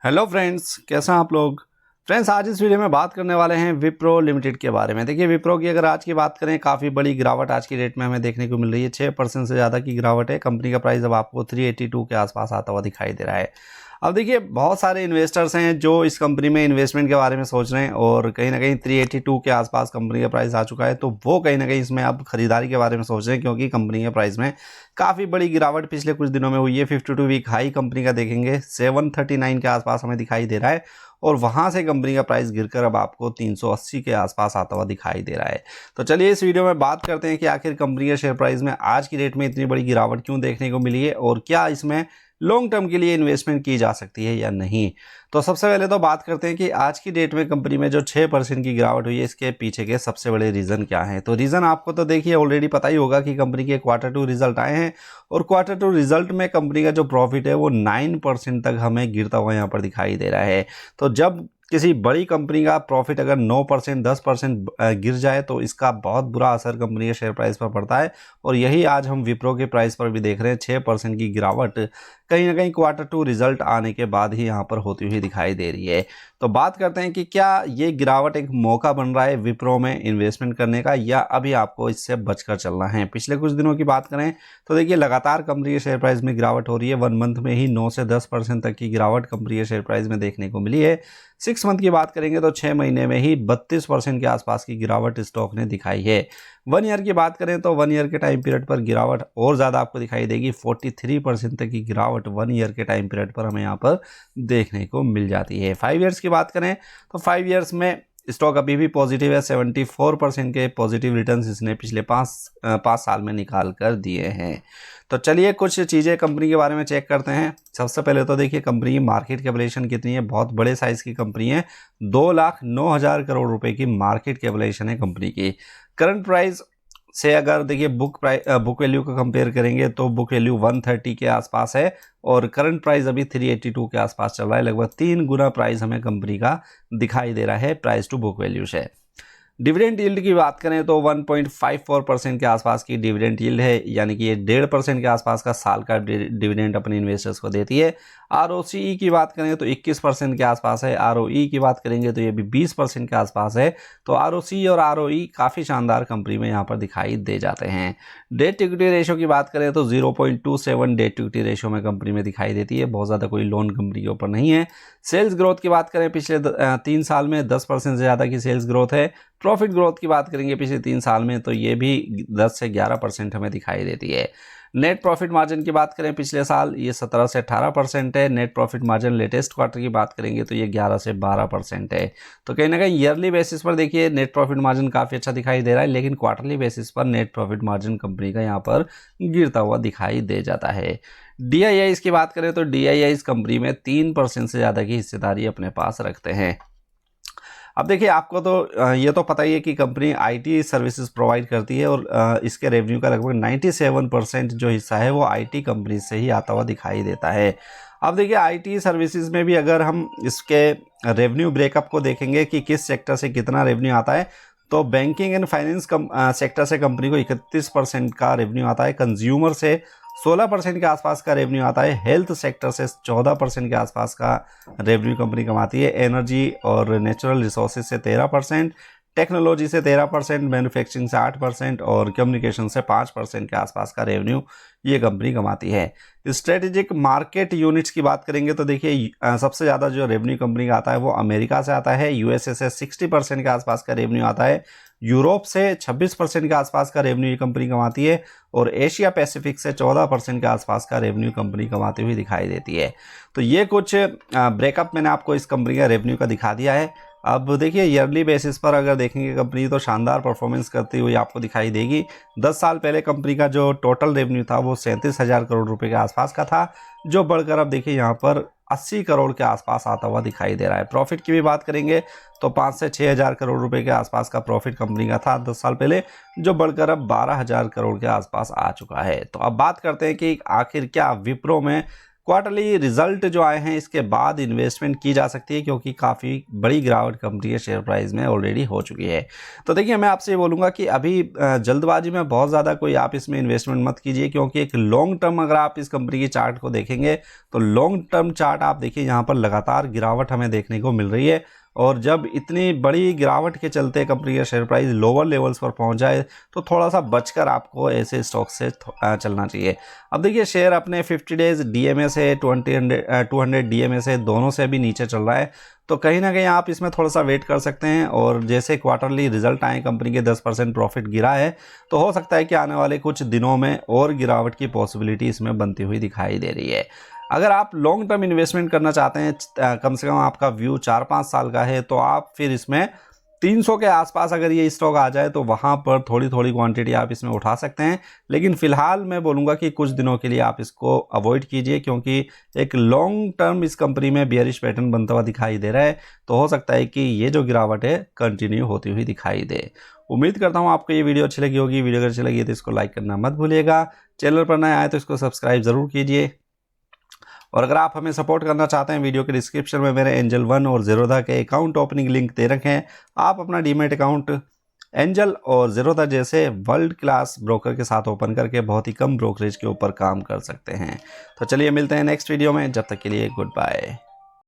Hello friends, कैसे हैं आप लोग। फ्रेंड्स, आज इस वीडियो में बात करने वाले हैं विप्रो लिमिटेड के बारे में। देखिए, विप्रो की अगर आज की बात करें, काफ़ी बड़ी गिरावट आज की डेट में हमें देखने को मिल रही है। 6% से ज़्यादा की गिरावट है। कंपनी का प्राइस अब आपको 382 के आसपास आता हुआ दिखाई दे रहा है। अब देखिए, बहुत सारे इन्वेस्टर्स हैं जो इस कंपनी में इन्वेस्टमेंट के बारे में सोच रहे हैं और कहीं ना कहीं 382 के आसपास कंपनी का प्राइस आ चुका है, तो वो कहीं ना कहीं इसमें अब खरीदारी के बारे में सोच रहे हैं, क्योंकि कंपनी के प्राइस में काफ़ी बड़ी गिरावट पिछले कुछ दिनों में हुई है। 52 वीक हाई कंपनी का देखेंगे 739 के आसपास हमें दिखाई दे रहा है और वहां से कंपनी का प्राइस गिरकर अब आपको 380 के आसपास आता हुआ दिखाई दे रहा है। तो चलिए इस वीडियो में बात करते हैं कि आखिर कंपनी के शेयर प्राइस में आज की डेट में इतनी बड़ी गिरावट क्यों देखने को मिली है और क्या इसमें लॉन्ग टर्म के लिए इन्वेस्टमेंट की जा सकती है या नहीं। तो सबसे पहले तो बात करते हैं कि आज की डेट में कंपनी में जो 6% की गिरावट हुई है, इसके पीछे के सबसे बड़े रीज़न क्या हैं। तो रीज़न आपको तो देखिए ऑलरेडी पता ही होगा कि कंपनी के Q2 रिजल्ट आए हैं और Q2 रिजल्ट में कंपनी का जो प्रॉफिट है वो 9% तक हमें गिरता हुआ यहाँ पर दिखाई दे रहा है। तो जब किसी बड़ी कंपनी का प्रॉफिट अगर 9% 10% गिर जाए तो इसका बहुत बुरा असर कंपनी के शेयर प्राइस पर पड़ता है और यही आज हम विप्रो के प्राइस पर भी देख रहे हैं। 6% की गिरावट कहीं ना कहीं Q2 रिजल्ट आने के बाद ही यहाँ पर होती हुई दिखाई दे रही है। तो बात करते हैं कि क्या ये गिरावट एक मौका बन रहा है विप्रो में इन्वेस्टमेंट करने का, या अभी आपको इससे बचकर चलना है। पिछले कुछ दिनों की बात करें तो देखिए, लगातार कंपनी के शेयर प्राइस में गिरावट हो रही है। 1 मंथ में ही 9 से 10% तक की गिरावट कंपनी के शेयर प्राइस में देखने को मिली है। 6 मंथ की बात करेंगे तो 6 महीने में ही 32% के आसपास की गिरावट स्टॉक ने दिखाई है। 1 ईयर की बात करें तो 1 ईयर के टाइम पीरियड पर गिरावट और ज़्यादा आपको दिखाई देगी। 43% तक की गिरावट 1 ईयर के टाइम पीरियड पर हमें यहाँ पर देखने को मिल जाती है। 5 ईयर्स की बात करें तो 5 ईयर्स में स्टॉक अभी भी पॉजिटिव है। 74% के पॉजिटिव रिटर्न्स इसने पिछले 5 साल में निकाल कर दिए हैं। तो चलिए कुछ चीज़ें कंपनी के बारे में चेक करते हैं। सबसे पहले तो देखिए, कंपनी की मार्केट कैपिटलाइजेशन कितनी है। बहुत बड़े साइज़ की कंपनी है। 2,09,000 करोड़ रुपए की मार्केट कैपिटलाइजेशन है कंपनी की। करंट प्राइस से अगर देखिए बुक वैल्यू को कंपेयर करेंगे तो बुक वैल्यू 130 के आसपास है और करंट प्राइस अभी 382 के आसपास चल रहा है। लगभग 3 गुना प्राइस हमें कंपनी का दिखाई दे रहा है प्राइस टू बुक वैल्यू से। डिविडेंड यील्ड की बात करें तो 1.54% के आसपास की डिविडेंड यील्ड है, यानी कि ये 1.5% के आसपास का साल का डिविडेंड अपने इन्वेस्टर्स को देती है। ROCE की बात करें तो 21% के आसपास है। ROE की बात करेंगे तो ये भी 20% के आसपास है। तो ROCE और ROE काफ़ी शानदार कंपनी में यहाँ पर दिखाई दे जाते हैं। डेट टू इक्विटी रेशो की बात करें तो 0.27 डेट टू इक्विटी रेशो में कंपनी में दिखाई देती है। बहुत ज़्यादा कोई लोन कंपनी के ऊपर नहीं है। सेल्स ग्रोथ की बात करें, पिछले 3 साल में 10% से ज़्यादा की सेल्स ग्रोथ है। प्रॉफिट ग्रोथ की बात करेंगे पिछले 3 साल में तो ये भी 10 से 11% हमें दिखाई देती है। नेट प्रॉफिट मार्जिन की बात करें पिछले साल ये 17 से 18% है। Net profit margin latest quarter की बात करेंगे तो ये 11 से 12% है। तो कहीं ना कहीं ईयरली बेसिस पर देखिए नेट प्रॉफिट मार्जिन काफ़ी अच्छा दिखाई दे रहा है, लेकिन क्वार्टरली बेसिस पर नेट प्रॉफिट मार्जिन कंपनी का यहाँ पर गिरता हुआ दिखाई दे जाता है। DII की बात करें तो DII कंपनी में 3% से ज़्यादा की हिस्सेदारी अपने पास रखते हैं। अब देखिए, आपको तो ये तो पता ही है कि कंपनी IT सर्विसेज प्रोवाइड करती है और इसके रेवेन्यू का लगभग 97% जो हिस्सा है वो IT कंपनी से ही आता हुआ दिखाई देता है। अब देखिए, IT सर्विसेज में भी अगर हम इसके रेवेन्यू ब्रेकअप को देखेंगे कि किस सेक्टर से कितना रेवेन्यू आता है, तो बैंकिंग एंड फाइनेंस सेक्टर से कंपनी को 31% का रेवेन्यू आता है। कंज्यूमर से 16% के आसपास का रेवेन्यू आता है। हेल्थ सेक्टर से 14% के आसपास का रेवेन्यू कंपनी कमाती है। एनर्जी और नेचुरल रिसोर्सेज से 13%, टेक्नोलॉजी से 13%, मैन्युफैक्चरिंग से 8% और कम्युनिकेशन से 5% के आसपास का रेवेन्यू ये कंपनी कमाती है। स्ट्रेटेजिक मार्केट यूनिट्स की बात करेंगे तो देखिए, सबसे ज़्यादा जो रेवेन्यू कंपनी का आता है वो अमेरिका से आता है। USA से 60% के आसपास का रेवेन्यू आता है। यूरोप से 26% के आसपास का रेवेन्यू ये कंपनी कमाती है और एशिया पैसिफिक से 14% के आसपास का रेवेन्यू कंपनी कमाती हुई दिखाई देती है। तो ये कुछ ब्रेकअप मैंने आपको इस कंपनी का रेवेन्यू का दिखा दिया है। अब देखिए, ईयरली बेसिस पर अगर देखेंगे कंपनी तो शानदार परफॉर्मेंस करती हुई आपको दिखाई देगी। 10 साल पहले कंपनी का जो टोटल रेवेन्यू था वो 37,000 करोड़ रुपए के आसपास का था, जो बढ़कर अब देखिए यहाँ पर 80 करोड़ के आसपास आता हुआ दिखाई दे रहा है। प्रॉफिट की भी बात करेंगे तो 5 से 6,000 करोड़ रुपए के आसपास का प्रॉफिट कंपनी का था 10 साल पहले, जो बढ़कर अब 12,000 करोड़ के आसपास आ चुका है। तो अब बात करते हैं कि आखिर क्या विप्रो में क्वार्टरली रिजल्ट जो आए हैं इसके बाद इन्वेस्टमेंट की जा सकती है, क्योंकि काफ़ी बड़ी गिरावट कंपनी के शेयर प्राइस में ऑलरेडी हो चुकी है। तो देखिए, मैं आपसे ये बोलूँगा कि अभी जल्दबाजी में बहुत ज़्यादा कोई आप इसमें इन्वेस्टमेंट मत कीजिए, क्योंकि एक लॉन्ग टर्म अगर आप इस कंपनी की चार्ट को देखेंगे तो लॉन्ग टर्म चार्ट आप देखिए यहाँ पर लगातार गिरावट हमें देखने को मिल रही है। और जब इतनी बड़ी गिरावट के चलते कंपनी का शेयर प्राइस लोअर लेवल्स पर पहुंच जाए तो थोड़ा सा बचकर आपको ऐसे स्टॉक से चलना चाहिए। अब देखिए, शेयर अपने 50 डेज डीएमए से 200 डीएमए से दोनों से भी नीचे चल रहा है, तो कहीं ना कहीं आप इसमें थोड़ा सा वेट कर सकते हैं। और जैसे क्वार्टरली रिजल्ट आए, कंपनी के 10% प्रॉफिट गिरा है, तो हो सकता है कि आने वाले कुछ दिनों में और गिरावट की पॉसिबिलिटी इसमें बनती हुई दिखाई दे रही है। अगर आप लॉन्ग टर्म इन्वेस्टमेंट करना चाहते हैं, कम से कम आपका व्यू 4-5 साल का है, तो आप फिर इसमें 300 के आसपास अगर ये स्टॉक आ जाए तो वहाँ पर थोड़ी थोड़ी क्वांटिटी आप इसमें उठा सकते हैं। लेकिन फिलहाल मैं बोलूँगा कि कुछ दिनों के लिए आप इसको अवॉइड कीजिए, क्योंकि एक लॉन्ग टर्म इस कंपनी में बेयरिश पैटर्न बनता हुआ दिखाई दे रहा है। तो हो सकता है कि ये जो गिरावट है कंटिन्यू होती हुई दिखाई दे। उम्मीद करता हूँ आपको ये वीडियो अच्छी लगी होगी। वीडियो अगर अच्छी लगी तो इसको लाइक करना मत भूलिएगा। चैनल पर नए आए तो इसको सब्सक्राइब ज़रूर कीजिए। और अगर आप हमें सपोर्ट करना चाहते हैं, वीडियो के डिस्क्रिप्शन में मेरे एंजल 1 और ज़ीरोधा के अकाउंट ओपनिंग लिंक दे रखे हैं। आप अपना डीमेट अकाउंट एंजल और ज़ीरोधा जैसे वर्ल्ड क्लास ब्रोकर के साथ ओपन करके बहुत ही कम ब्रोकरेज के ऊपर काम कर सकते हैं। तो चलिए मिलते हैं नेक्स्ट वीडियो में, जब तक के लिए गुड बाय।